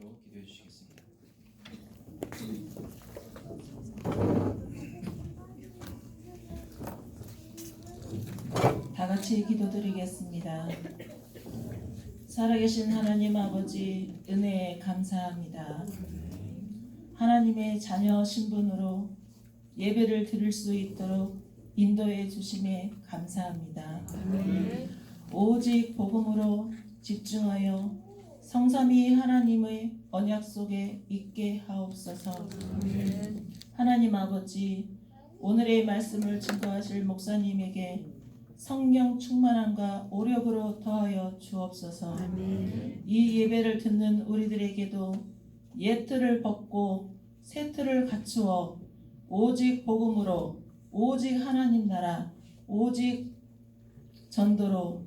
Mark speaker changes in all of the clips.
Speaker 1: 제목으로 기도해 주시겠습니다.
Speaker 2: 다 같이 기도드리겠습니다. 살아계신 하나님 아버지, 은혜에 감사합니다. 하나님의 자녀 신분으로 예배를 드릴 수 있도록 인도해 주심에 감사합니다. 오직 복음으로 집중하여 성삼위 하나님의 언약 속에 있게 하옵소서. 하나님 아버지, 오늘의 말씀을 증거하실 목사님에게 성령 충만함과 오력으로 더하여 주옵소서. 이 예배를 듣는 우리들에게도 옛 틀을 벗고 새 틀을 갖추어 오직 복음으로, 오직 하나님 나라, 오직 전도로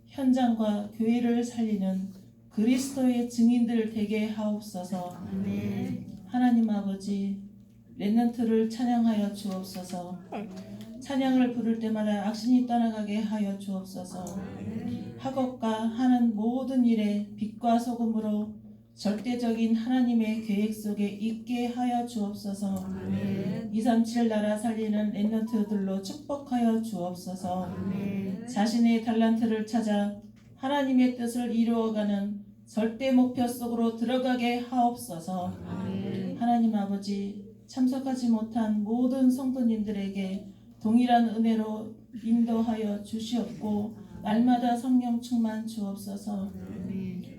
Speaker 2: 현장과 교회를 살리는 그리스도의 증인들 되게 하옵소서. 하나님 아버지, 렘넌트를 찬양하여 주옵소서. 찬양을 부를 때마다 악신이 떠나가게 하여 주옵소서. 학업과 하는 모든 일에 빛과 소금으로 절대적인 하나님의 계획 속에 있게 하여 주옵소서. 237 나라 살리는 렘넌트들로 축복하여 주옵소서. 자신의 달란트를 찾아 하나님의 뜻을 이루어가는 절대 목표 속으로 들어가게 하옵소서. 하나님 아버지, 참석하지 못한 모든 성도님들에게 동일한 은혜로 인도하여 주시옵고 날마다 성령 충만 주옵소서.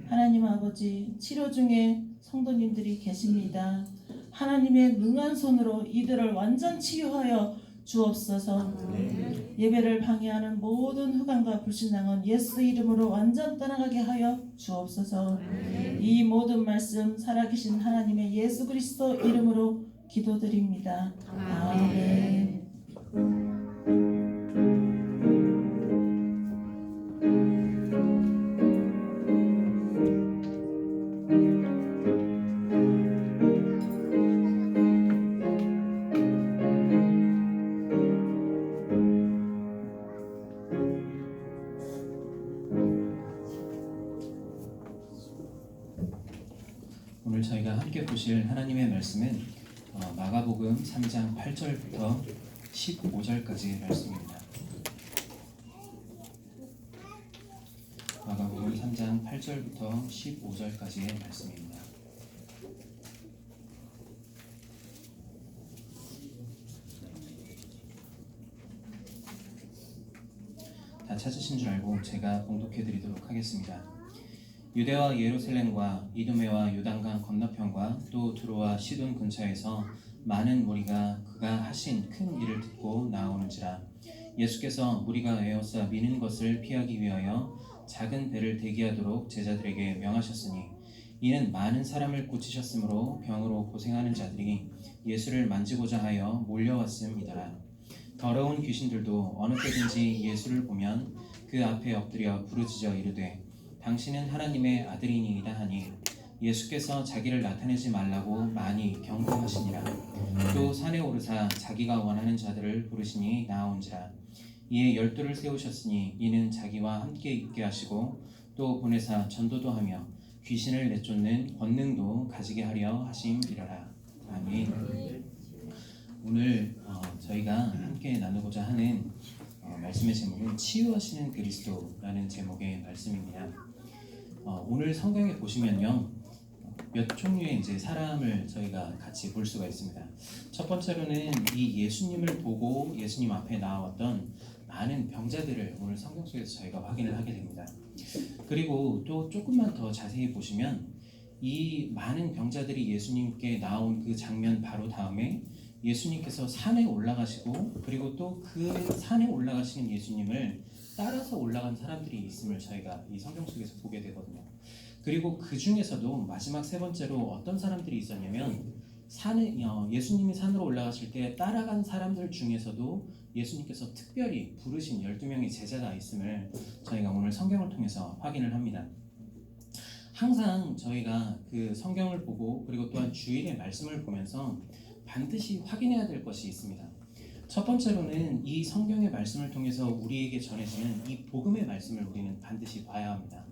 Speaker 2: 하나님 아버지, 치료 중에 성도님들이 계십니다. 하나님의 능한 손으로 이들을 완전 치유하여 주옵소서. 예배를 방해하는 모든 흑암과 불신앙은 예수 이름으로 완전 떠나가게 하여 주옵소서. 이 모든 말씀 살아계신 하나님의 예수 그리스도 이름으로 기도드립니다. 아멘.
Speaker 1: 오늘 저희가 함께 보실 하나님의 말씀은 마가복음 3장 8절부터 15절까지의 말씀입니다. 마가복음 3장 8절부터 15절까지의 말씀입니다. 다 찾으신 줄 알고 제가 봉독해 드리도록 하겠습니다. 유대와 예루살렘과 이두메와 요단강 건너편과 또 두로와 시돈 근처에서 많은 무리가 그가 하신 큰 일을 듣고 나오는지라. 예수께서 무리가 에워싸 미는 것을 피하기 위하여 작은 배를 대기하도록 제자들에게 명하셨으니 이는 많은 사람을 고치셨으므로 병으로 고생하는 자들이 예수를 만지고자 하여 몰려왔음이더라. 더러운 귀신들도 어느 때든지 예수를 보면 그 앞에 엎드려 부르짖어 이르되 당신은 하나님의 아들이니이다 하니 예수께서 자기를 나타내지 말라고 많이 경고하시니라. 또 산에 오르사 자기가 원하는 자들을 부르시니 나아온지라. 이에 12를 세우셨으니 이는 자기와 함께 있게 하시고 또 보내사 전도도 하며 귀신을 내쫓는 권능도 가지게 하려 하심이라라. 아멘. 오늘 저희가 함께 나누고자 하는 말씀의 제목은 치유하시는 그리스도라는 제목의 말씀입니다. 오늘 성경에 보시면요, 몇 종류의 이제 사람을 저희가 같이 볼 수가 있습니다. 첫 번째로는 이 예수님을 보고 예수님 앞에 나왔던 많은 병자들을 오늘 성경 속에서 저희가 확인을 하게 됩니다. 그리고 또 조금만 더 자세히 보시면 이 많은 병자들이 예수님께 나온 그 장면 바로 다음에 예수님께서 산에 올라가시고 그리고 또 그 산에 올라가시는 예수님을 따라서 올라간 사람들이 있음을 저희가 이 성경 속에서 보게 되거든요. 그리고 그 중에서도 마지막 세 번째로 어떤 사람들이 있었냐면 예수님이 산으로 올라가실 때 따라간 사람들 중에서도 예수님께서 특별히 부르신 12명의 제자가 있음을 저희가 오늘 성경을 통해서 확인을 합니다. 항상 저희가 그 성경을 보고 그리고 또한 주일의 말씀을 보면서 반드시 확인해야 될 것이 있습니다. 첫 번째로는 이 성경의 말씀을 통해서 우리에게 전해지는 이 복음의 말씀을 우리는 반드시 봐야 합니다.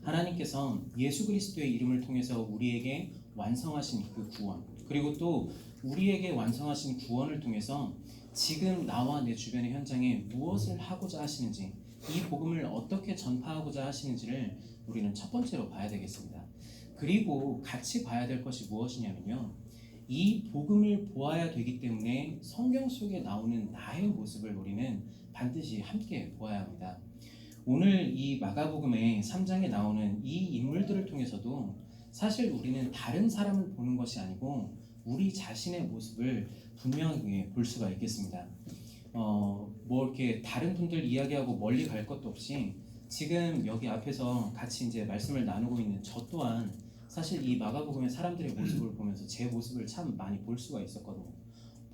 Speaker 1: 하나님께서 예수 그리스도의 이름을 통해서 우리에게 완성하신 그 구원, 그리고 또 우리에게 완성하신 구원을 통해서 지금 나와 내 주변의 현장에 무엇을 하고자 하시는지, 이 복음을 어떻게 전파하고자 하시는지를 우리는 첫 번째로 봐야 되겠습니다. 그리고 같이 봐야 될 것이 무엇이냐면요, 이 복음을 보아야 되기 때문에 성경 속에 나오는 나의 모습을 우리는 반드시 함께 보아야 합니다. 오늘 이 마가복음의 3장에 나오는 이 인물들을 통해서도 사실 우리는 다른 사람을 보는 것이 아니고 우리 자신의 모습을 분명하게 볼 수가 있겠습니다. 뭐 이렇게 다른 분들 이야기하고 멀리 갈 것도 없이 지금 여기 앞에서 같이 이제 말씀을 나누고 있는 저 또한 사실 이 마가복음의 사람들의 모습을 보면서 제 모습을 참 많이 볼 수가 있었거든요.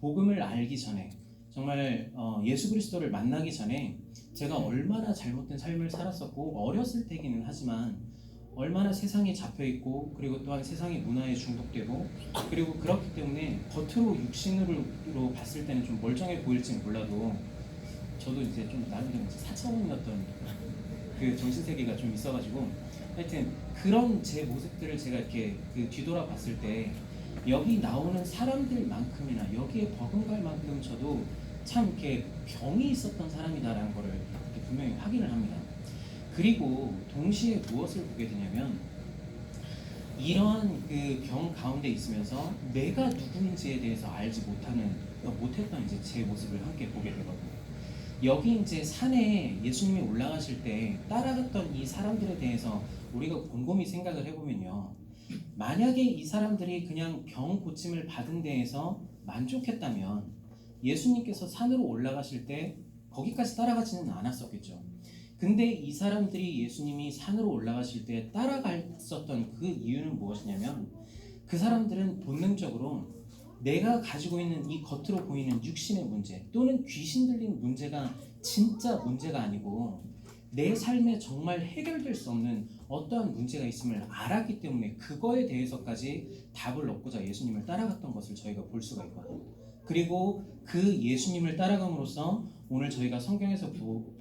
Speaker 1: 복음을 알기 전에, 정말 예수 그리스도를 만나기 전에 제가 얼마나 잘못된 삶을 살았었고, 어렸을 때기는 하지만 얼마나 세상에 잡혀있고, 그리고 또한 세상의 문화에 중독되고, 그리고 그렇기 때문에 겉으로 육신으로 봤을 때는 좀 멀쩡해 보일지는 몰라도 저도 이제 좀 나름대로 사차원이었던 그 정신세계가 좀 있어가지고, 하여튼 그런 제 모습들을 제가 이렇게 그 뒤돌아 봤을 때 여기 나오는 사람들만큼이나 여기에 버금갈 만큼 저도 참 이렇게 병이 있었던 사람이다라는 거를 이렇게 분명히 확인을 합니다. 그리고 동시에 무엇을 보게 되냐면, 이러한 그 병 가운데 있으면서 내가 누구인지에 대해서 알지 못했던 이제 제 모습을 함께 보게 되거든요. 여기 이제 산에 예수님이 올라가실 때 따라갔던 이 사람들에 대해서 우리가 곰곰이 생각을 해보면요, 만약에 이 사람들이 그냥 병 고침을 받은 데에서 만족했다면 예수님께서 산으로 올라가실 때 거기까지 따라가지는 않았었겠죠. 근데 이 사람들이 예수님이 산으로 올라가실 때 따라갔었던 그 이유는 무엇이냐면, 그 사람들은 본능적으로 내가 가지고 있는 이 겉으로 보이는 육신의 문제 또는 귀신 들린 문제가 진짜 문제가 아니고 내 삶에 정말 해결될 수 없는 어떠한 문제가 있음을 알았기 때문에 그거에 대해서까지 답을 얻고자 예수님을 따라갔던 것을 저희가 볼 수가 있거든요. 그리고 그 예수님을 따라감으로써 오늘 저희가 성경에서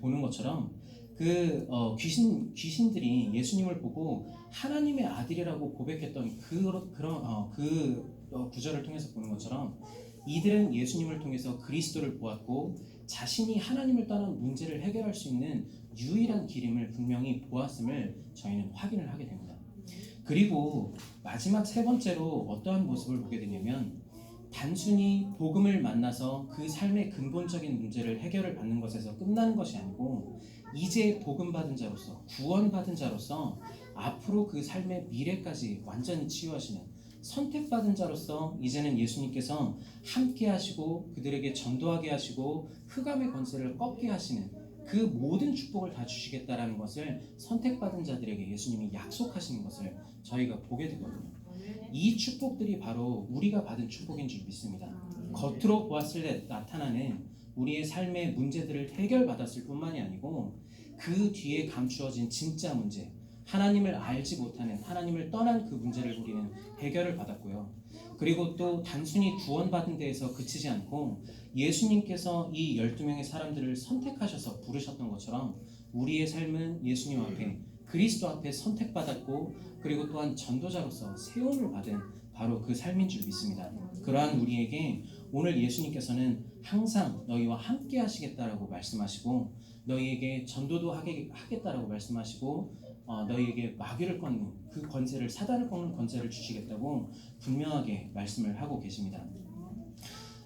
Speaker 1: 보는 것처럼 그 귀신들이 예수님을 보고 하나님의 아들이라고 고백했던 그 구절을 통해서 보는 것처럼, 이들은 예수님을 통해서 그리스도를 보았고 자신이 하나님을 떠난 문제를 해결할 수 있는 유일한 길임을 분명히 보았음을 저희는 확인을 하게 됩니다. 그리고 마지막 세 번째로 어떠한 모습을 보게 되냐면, 단순히 복음을 만나서 그 삶의 근본적인 문제를 해결을 받는 것에서 끝나는 것이 아니고, 이제 복음 받은 자로서, 구원 받은 자로서 앞으로 그 삶의 미래까지 완전히 치유하시는, 선택받은 자로서 이제는 예수님께서 함께 하시고 그들에게 전도하게 하시고 흑암의 권세를 꺾게 하시는 그 모든 축복을 다 주시겠다라는 것을 선택받은 자들에게 예수님이 약속하시는 것을 저희가 보게 되거든요. 이 축복들이 바로 우리가 받은 축복인 줄 믿습니다. 겉으로 보았을 때 나타나는 우리의 삶의 문제들을 해결받았을 뿐만이 아니고 그 뒤에 감추어진 진짜 문제, 하나님을 알지 못하는, 하나님을 떠난 그 문제를 우리는 해결을 받았고요. 그리고 또 단순히 구원받은 데에서 그치지 않고 예수님께서 이 12명의 사람들을 선택하셔서 부르셨던 것처럼 우리의 삶은 예수님 앞에, 그리스도 앞에 선택받았고, 그리고 또한 전도자로서 세움을 받은 바로 그 삶인 줄 믿습니다. 그러한 우리에게 오늘 예수님께서는 항상 너희와 함께 하시겠다라고 말씀하시고, 너희에게 전도도 하겠다라고 말씀하시고, 너희에게 마귀를 꺾는 그 권세를, 사단을 꺾는 권세를 주시겠다고 분명하게 말씀을 하고 계십니다.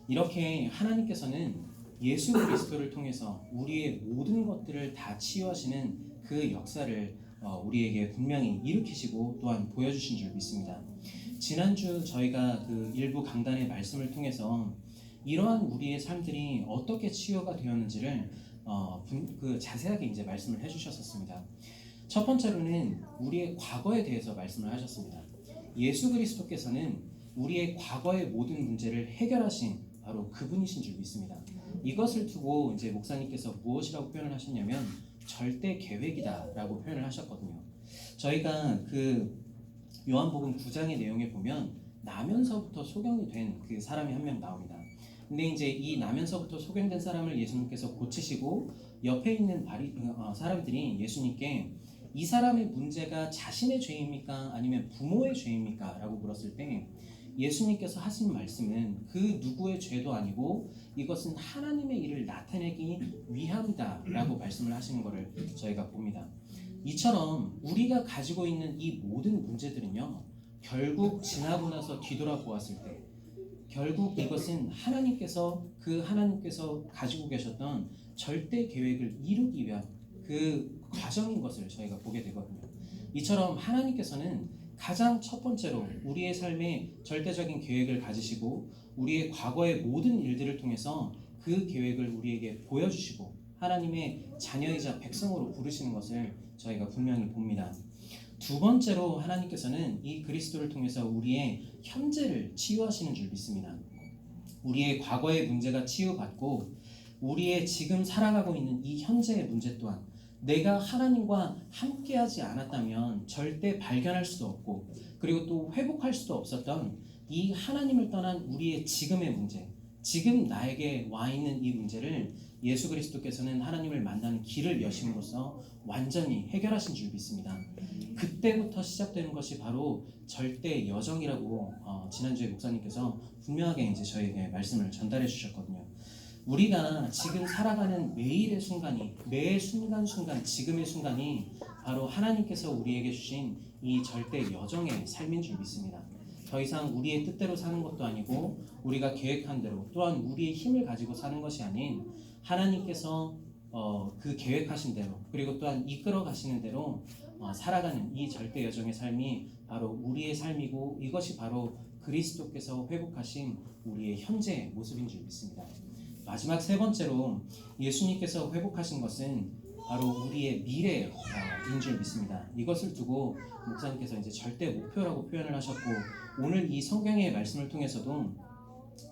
Speaker 1: 이렇게 하나님께서는 예수 그리스도를 통해서 우리의 모든 것들을 다 치유하시는 그 역사를 우리에게 분명히 일으키시고 또한 보여주신 줄 믿습니다. 지난주 저희가 그 일부 강단의 말씀을 통해서 이러한 우리의 삶들이 어떻게 치유가 되었는지를 자세하게 이제 말씀을 해주셨었습니다. 첫 번째로는 우리의 과거에 대해서 말씀을 하셨습니다. 예수 그리스도께서는 우리의 과거의 모든 문제를 해결하신 바로 그분이신 줄 믿습니다. 이것을 두고 이제 목사님께서 무엇이라고 표현을 하셨냐면 절대 계획이다라고 표현을 하셨거든요. 저희가 그 요한복음 9장의 내용에 보면 나면서부터 소경이 된 그 사람이 한 명 나옵니다. 근데 이제 이 나면서부터 소경된 사람을 예수님께서 고치시고 옆에 있는 사람들이 예수님께 이 사람의 문제가 자신의 죄입니까? 아니면 부모의 죄입니까? 라고 물었을 때 예수님께서 하신 말씀은 그 누구의 죄도 아니고 이것은 하나님의 일을 나타내기 위함이다 라고 말씀을 하시는 것을 저희가 봅니다. 이처럼 우리가 가지고 있는 이 모든 문제들은요, 결국 지나고 나서 뒤돌아보았을 때 결국 이것은 하나님께서 가지고 계셨던 절대 계획을 이루기 위한 그 과정인 것을 저희가 보게 되거든요. 이처럼 하나님께서는 가장 첫 번째로 우리의 삶에 절대적인 계획을 가지시고 우리의 과거의 모든 일들을 통해서 그 계획을 우리에게 보여주시고 하나님의 자녀이자 백성으로 부르시는 것을 저희가 분명히 봅니다. 두 번째로 하나님께서는 이 그리스도를 통해서 우리의 현재를 치유하시는 줄 믿습니다. 우리의 과거의 문제가 치유받고 우리의 지금 살아가고 있는 이 현재의 문제 또한 내가 하나님과 함께하지 않았다면 절대 발견할 수도 없고 그리고 또 회복할 수도 없었던 이 하나님을 떠난 우리의 지금의 문제, 지금 나에게 와 있는 이 문제를 예수 그리스도께서는 하나님을 만나는 길을 여심으로써 완전히 해결하신 줄 믿습니다. 그때부터 시작되는 것이 바로 절대 여정이라고 지난주에 목사님께서 분명하게 이제 저에게 말씀을 전달해 주셨거든요. 우리가 지금 살아가는 매일의 순간이, 매 순간순간 지금의 순간이 바로 하나님께서 우리에게 주신 이 절대 여정의 삶인 줄 믿습니다. 더 이상 우리의 뜻대로 사는 것도 아니고 우리가 계획한 대로 또한 우리의 힘을 가지고 사는 것이 아닌 하나님께서 그 계획하신 대로 그리고 또한 이끌어 가시는 대로 살아가는 이 절대 여정의 삶이 바로 우리의 삶이고 이것이 바로 그리스도께서 회복하신 우리의 현재의 모습인 줄 믿습니다. 마지막 세 번째로 예수님께서 회복하신 것은 바로 우리의 미래인 줄 믿습니다. 이것을 두고 목사님께서 이제 절대 목표라고 표현을 하셨고 오늘 이 성경의 말씀을 통해서도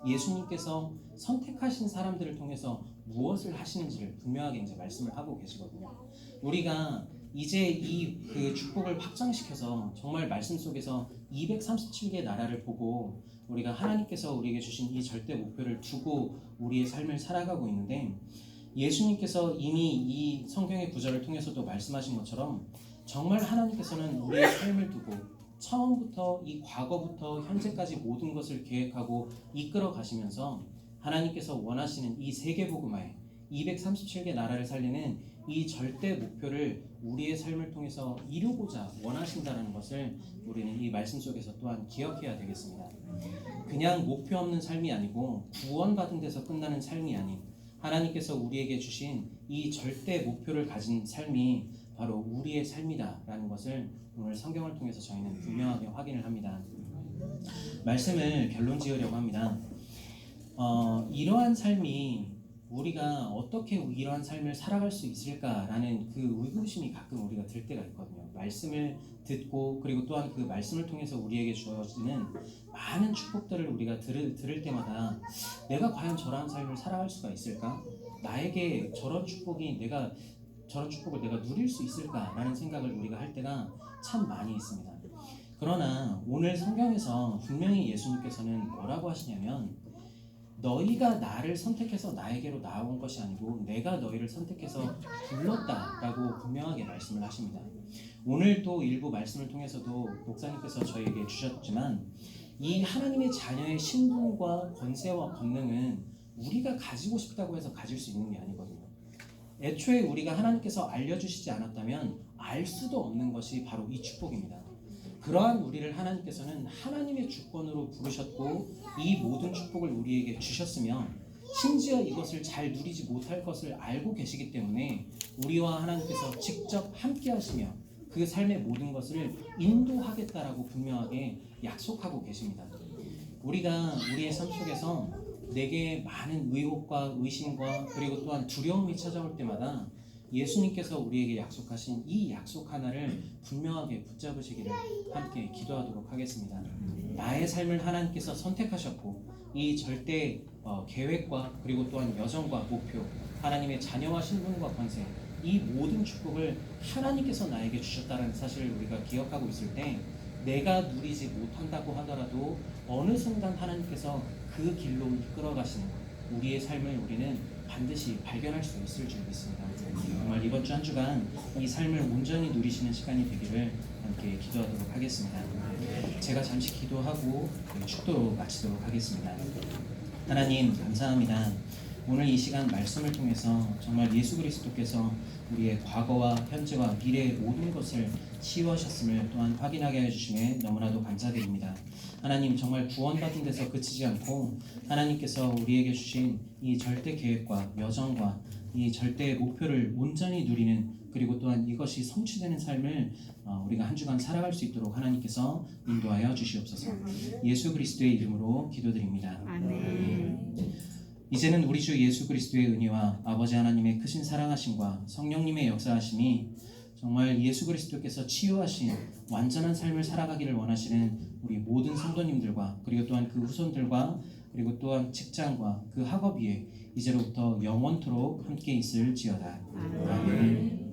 Speaker 1: 예수님께서 선택하신 사람들을 통해서 무엇을 하시는지를 분명하게 이제 말씀을 하고 계시거든요. 우리가 이제 이 그 축복을 확장시켜서 정말 말씀 속에서 237개의 나라를 보고 우리가 하나님께서 우리에게 주신 이 절대 목표를 두고 우리의 삶을 살아가고 있는데 예수님께서 이미 이 성경의 구절을 통해서도 말씀하신 것처럼 정말 하나님께서는 우리의 삶을 두고 처음부터 이 과거부터 현재까지 모든 것을 계획하고 이끌어 가시면서 하나님께서 원하시는 이 세계복음화에 237개 나라를 살리는 이 절대 목표를 우리의 삶을 통해서 이루고자 원하신다는 것을 우리는 이 말씀 속에서 또한 기억해야 되겠습니다. 그냥 목표 없는 삶이 아니고 구원받은 데서 끝나는 삶이 아닌 하나님께서 우리에게 주신 이 절대 목표를 가진 삶이 바로 우리의 삶이다라는 것을 오늘 성경을 통해서 저희는 분명하게 확인을 합니다. 말씀을 결론 지으려고 합니다. 이러한 삶이 우리가 어떻게 이러한 삶을 살아갈 수 있을까라는 그 의구심이 가끔 우리가 들 때가 있거든요. 말씀을 듣고 그리고 또한 그 말씀을 통해서 우리에게 주어지는 많은 축복들을 우리가 들을 때마다 내가 과연 저러한 삶을 살아갈 수가 있을까? 나에게 저런 축복을 내가 누릴 수 있을까라는 생각을 우리가 할 때가 참 많이 있습니다. 그러나 오늘 성경에서 분명히 예수님께서는 뭐라고 하시냐면 너희가 나를 선택해서 나에게로 나온 것이 아니고 내가 너희를 선택해서 불렀다라고 분명하게 말씀을 하십니다. 오늘 또 일부 말씀을 통해서도 목사님께서 저희에게 주셨지만 이 하나님의 자녀의 신분과 권세와 권능은 우리가 가지고 싶다고 해서 가질 수 있는 게 아니거든요. 애초에 우리가 하나님께서 알려주시지 않았다면 알 수도 없는 것이 바로 이 축복입니다. 그러한 우리를 하나님께서는 하나님의 주권으로 부르셨고 이 모든 축복을 우리에게 주셨으며 심지어 이것을 잘 누리지 못할 것을 알고 계시기 때문에 우리와 하나님께서 직접 함께 하시며 그 삶의 모든 것을 인도하겠다라고 분명하게 약속하고 계십니다. 우리가 우리의 삶 속에서 내게 많은 의혹과 의심과 그리고 또한 두려움이 찾아올 때마다 예수님께서 우리에게 약속하신 이 약속 하나를 분명하게 붙잡으시기를 함께 기도하도록 하겠습니다. 나의 삶을 하나님께서 선택하셨고 이 절대 계획과 그리고 또한 여정과 목표, 하나님의 자녀와 신분과 권세, 이 모든 축복을 하나님께서 나에게 주셨다는 사실을 우리가 기억하고 있을 때 내가 누리지 못한다고 하더라도 어느 순간 하나님께서 그 길로 이끌어 가시는 것, 우리의 삶을 우리는 반드시 발견할 수 있을 줄 믿습니다. 정말 이번 주 한 주간 이 삶을 온전히 누리시는 시간이 되기를 함께 기도하도록 하겠습니다. 제가 잠시 기도하고 축도로 마치도록 하겠습니다. 하나님 감사합니다. 오늘 이 시간 말씀을 통해서 정말 예수 그리스도께서 우리의 과거와 현재와 미래의 모든 것을 치유하셨음을 또한 확인하게 해주심에 너무나도 감사드립니다. 하나님 정말 구원받은 데서 그치지 않고 하나님께서 우리에게 주신 이 절대 계획과 여정과 이 절대의 목표를 온전히 누리는 그리고 또한 이것이 성취되는 삶을 우리가 한 주간 살아갈 수 있도록 하나님께서 인도하여 주시옵소서. 예수 그리스도의 이름으로 기도드립니다. 아멘. 이제는 우리 주 예수 그리스도의 은혜와 아버지 하나님의 크신 사랑하심과 성령님의 역사하심이 정말 예수 그리스도께서 치유하신 완전한 삶을 살아가기를 원하시는 우리 모든 성도님들과 그리고 또한 그 후손들과 그리고 또한 직장과 그 학업 위에 이제로부터 영원토록 함께 있을지어다. 아멘.